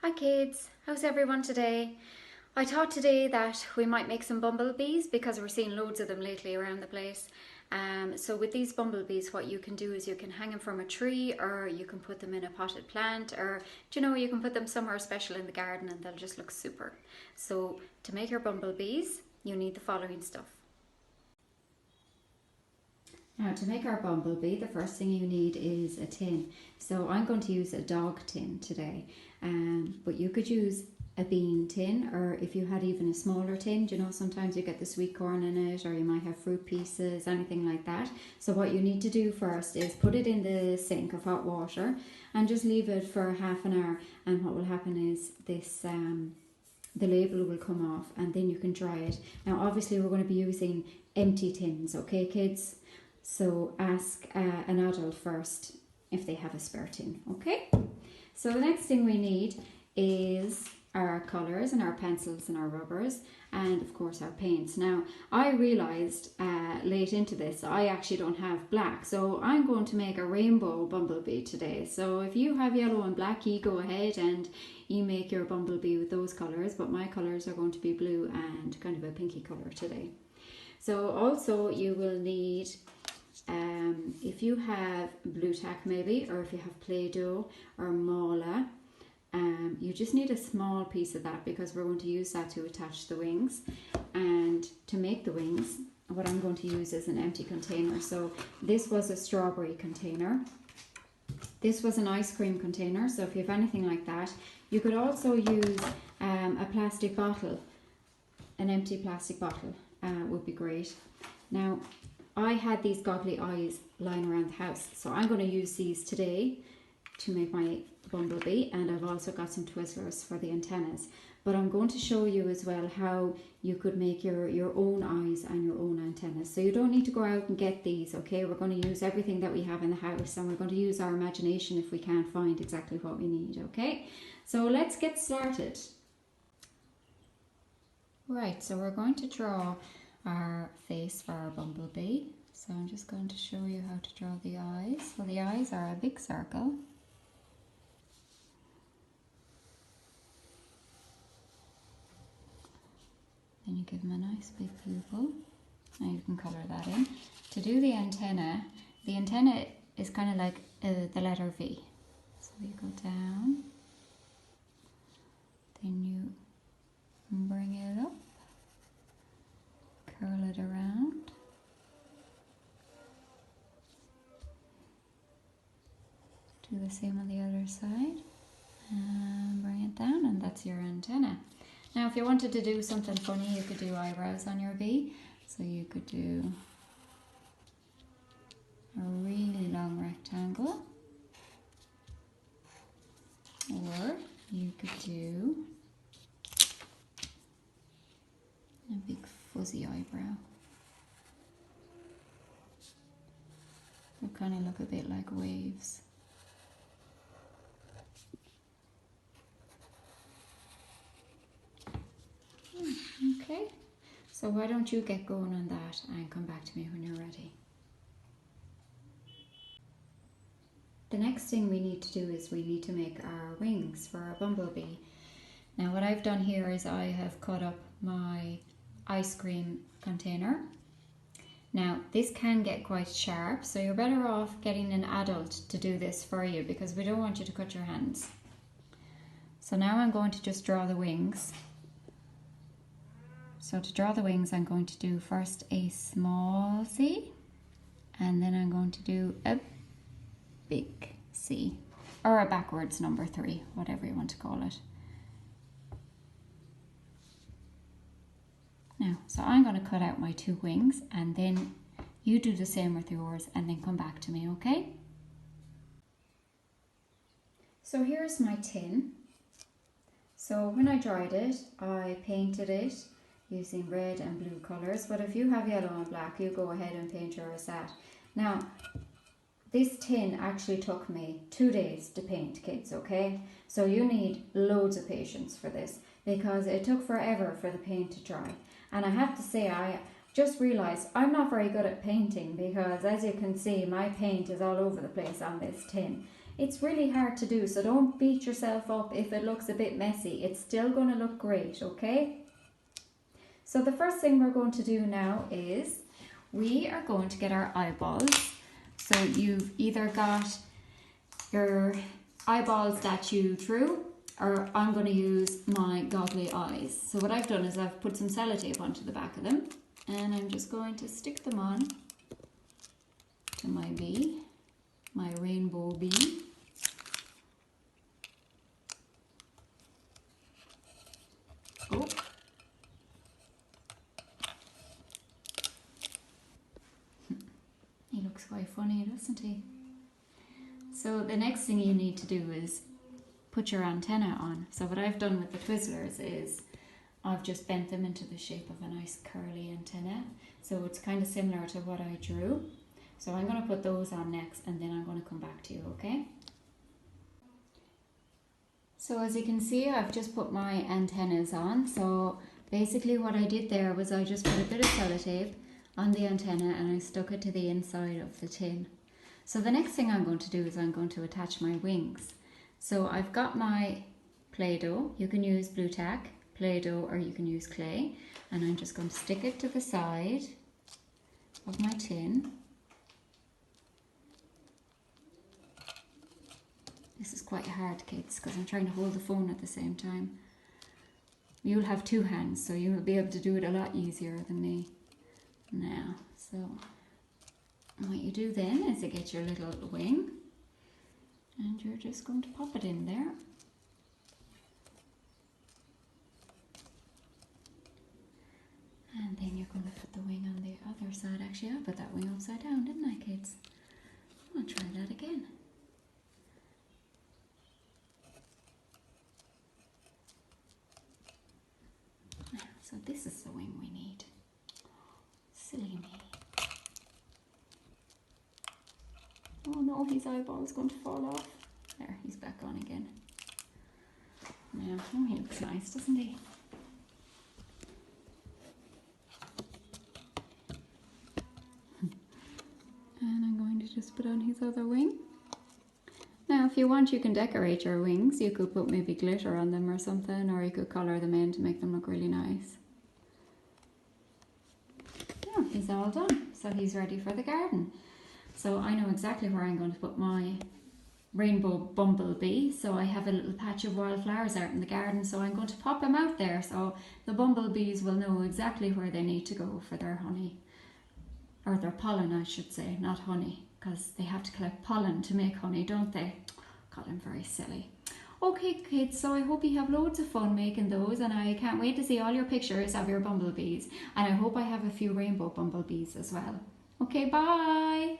Hi kids, how's everyone today? I thought today that we might make some bumblebees because we're seeing loads of them lately around the place. So with these bumblebees, what you can do is you can hang them from a tree, or you can put them in a potted plant, or you can put them somewhere special in the garden and they'll just look super. So to make your bumblebees, you need the following stuff. Now to make our bumblebee, the first thing you need is a tin. So I'm going to use a dog tin today, but you could use a bean tin, or if you had even a smaller tin, sometimes you get the sweet corn in it, or you might have fruit pieces, anything like that. So what you need to do first is put it in the sink of hot water and just leave it for half an hour, and what will happen is this the label will come off and then you can dry it. Now obviously we're going to be using empty tins, okay kids? So ask an adult first if they have a spare tin, okay? So the next thing we need is our colours and our pencils and our rubbers, and of course our paints. Now I realised late into this I actually don't have black, so I'm going to make a rainbow bumblebee today. So if you have yellow and black, you go ahead and you make your bumblebee with those colours, but my colours are going to be blue and kind of a pinky colour today. So also you will need, if you have blue tack maybe, or if you have Play-Doh or Mala, you just need a small piece of that because we're going to use that to attach the wings. And to make the wings, what I'm going to use is an empty container. So this was a strawberry container. This was an ice cream container, so if you have anything like that. You could also use a plastic bottle, an empty plastic bottle would be great. Now I had these goggly eyes lying around the house, so I'm going to use these today to make my bumblebee, and I've also got some Twizzlers for the antennas. But I'm going to show you as well how you could make your own eyes and your own antennas. So you don't need to go out and get these, okay? We're going to use everything that we have in the house, and we're going to use our imagination if we can't find exactly what we need, okay? So let's get started. Right, so we're going to draw our face for our bumblebee. So I'm just going to show you how to draw the eyes. So the eyes are a big circle. Then you give them a nice big pupil. Now you can colour that in. To do the antenna is kind of like the letter V. So you go down, then you bring it up, curl it around, do the same on the other side, and bring it down, and that's your antenna. Now if you wanted to do something funny, you could do eyebrows on your bee. So you could do a really long rectangle, or you could do a big fuzzy eyebrow. They kind of look a bit like waves. Okay, so why don't you get going on that and come back to me when you're ready. The next thing we need to do is we need to make our wings for our bumblebee. Now what I've done here is I have cut up my ice cream container. Now this can get quite sharp, so you're better off getting an adult to do this for you because we don't want you to cut your hands. So now I'm going to just draw the wings. So to draw the wings, I'm going to do first a small C, and then I'm going to do a big C, or a backwards number 3, whatever you want to call it. Now, so I'm going to cut out my 2 wings, and then you do the same with yours, and then come back to me, okay? So here's my tin. So when I dried it, I painted it using red and blue colours, but if you have yellow and black, you go ahead and paint yours that. Now, this tin actually took me 2 days to paint, kids, okay? So you need loads of patience for this because it took forever for the paint to dry. And I have to say, I just realised I'm not very good at painting because, as you can see, my paint is all over the place on this tin. It's really hard to do, so don't beat yourself up if it looks a bit messy. It's still going to look great, okay? So the first thing we're going to do now is we are going to get our eyeballs. So you've either got your eyeballs that you drew, or I'm going to use my goggly eyes. So what I've done is I've put some sellotape onto the back of them, and I'm just going to stick them on to my bee, my rainbow bee. Oh. He looks quite funny, doesn't he? So the next thing you need to do is put your antenna on. So what I've done with the Twizzlers is I've just bent them into the shape of a nice curly antenna. So it's kind of similar to what I drew. So I'm going to put those on next, and then I'm going to come back to you, okay? So as you can see, I've just put my antennas on. So basically what I did there was I just put a bit of sellotape on the antenna and I stuck it to the inside of the tin. So the next thing I'm going to do is I'm going to attach my wings. So I've got my Play-Doh. You can use Blue Tack, Play-Doh, or you can use clay. And I'm just going to stick it to the side of my tin. This is quite hard, kids, because I'm trying to hold the phone at the same time. You'll have two hands, so you'll be able to do it a lot easier than me now. So what you do then is you get your little wing, and you're just going to pop it in there. And then you're going to put the wing on the other side. Actually, I put that wing upside down, didn't I, kids? I'll try that again. So this is the wing we need. Silly me. Oh no, his eyeball is going to fall off. There, he's back on again. Now, oh, he looks nice, doesn't he? And I'm going to just put on his other wing. Now, if you want, you can decorate your wings. You could put maybe glitter on them or something, or you could colour them in to make them look really nice. Yeah, he's all done. So he's ready for the garden. So I know exactly where I'm going to put my rainbow bumblebee. So I have a little patch of wildflowers out in the garden, so I'm going to pop him out there so the bumblebees will know exactly where they need to go for their honey. Or their pollen, I should say, not honey, because they have to collect pollen to make honey, don't they? God, I'm very silly. Okay, kids, so I hope you have loads of fun making those, and I can't wait to see all your pictures of your bumblebees. And I hope I have a few rainbow bumblebees as well. Okay, bye!